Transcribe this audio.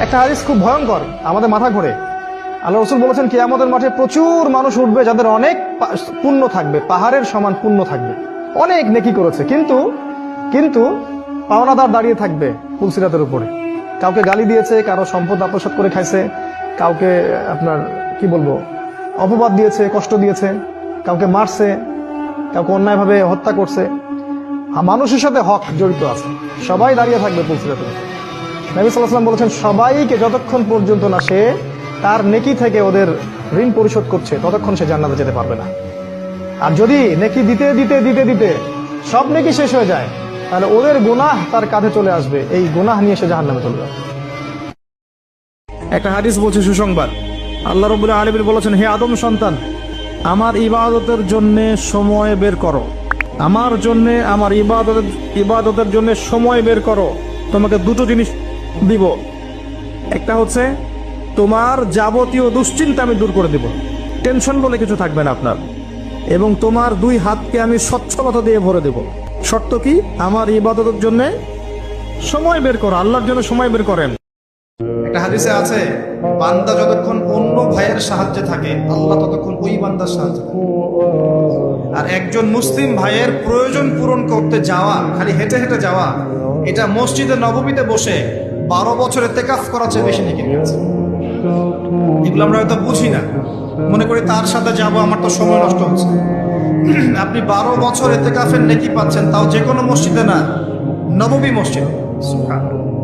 একটা হাদিস খুব ভয়ঙ্কর, আমাদের মাথা ঘোরে। আল্লাহ রাসূল বলেছেন কিয়ামতের মাঠে প্রচুর মানুষ উঠবে যাদের অনেক পুণ্য থাকবে, পাহাড়ের সমান পুণ্য থাকবে, অনেক নেকি করেছে, কিন্তু কিন্তু পাওনাদার দাঁড়িয়ে থাকবে পুলসিরাতের উপরে। কাউকে গালি দিয়েছে, কারো সম্পদ আত্মসাৎ করে খাইছে, কাউকে আপনার কি বলবো অপবাদ দিয়েছে, কষ্ট দিয়েছে, কাউকে মারছে, কাউকে অন্যায়ভাবে হত্যা করছে। মানুষের সাথে হক জড়িত আছে, সবাই দাঁড়িয়ে থাকবে পুলসিরাতের উপরে। নবী সাল্লাল্লাহু আলাইহি ওয়াসাল্লাম বলেছেন সবাইকে যতক্ষণ পর্যন্ত না সে তার নেকি থেকে ওদের ঋণ পরিশোধ করছে ততক্ষণ সে জান্নাতে যেতে পারবে না। আর যদি নেকি দিতে দিতে দিতে দিতে সব নেকি শেষ হয়ে যায়, তাহলে ওদের গুনাহ তার কাঁধে চলে আসবে, এই গুনাহ নিয়ে সে জাহান্নামে চলে যাবে। একটা হাদিস বলছে সুসংবাদ, আল্লাহ রাব্বুল আলামিন বলেছেন, হে আদম সন্তান, আমার ইবাদতের জন্য সময় বের করো, আমার জন্য, আমার ইবাদতের জন্য সময় বের করো। তোমাকে দুটো জিনিস দিব, একটা হচ্ছে তোমার যাবতীয় দুশ্চিন্তা আমি দূর করে দিব, টেনশন বলে কিছু থাকবে না আপনার, এবং তোমার দুই হাতকে আমি স্বচ্ছলতা দিয়ে ভরে দেব। শর্ত কি? আমার ইবাদতের জন্য সময় বের করো, আল্লাহর জন্য সময় বের করেন। একটা হাদিসে আছে, বান্দা যতক্ষণ অন্য ভাইয়ের সাহায্যে থাকে আল্লাহ ততক্ষণ ওই বান্দার সাহায্যে থাকে। আর একজন মুসলিম ভাইয়ের প্রয়োজন পূরণ করতে যাওয়া, খালি হেঁটে হেঁটে যাওয়া, এটা মসজিদে নববীতে বসে 12 বছর ইতিকাফ করার চেয়ে বেশি নেকি আছে। এগুলো আমরা হয়তো বুঝি না, মনে করি তার সাথে যাব, আমার তো সময় নষ্ট হচ্ছে। আপনি 12 বছর ইতিকাফের নেকি পাচ্ছেন, তাও যে কোনো মসজিদে না, নববী মসজিদ। সুবহানাল্লাহ।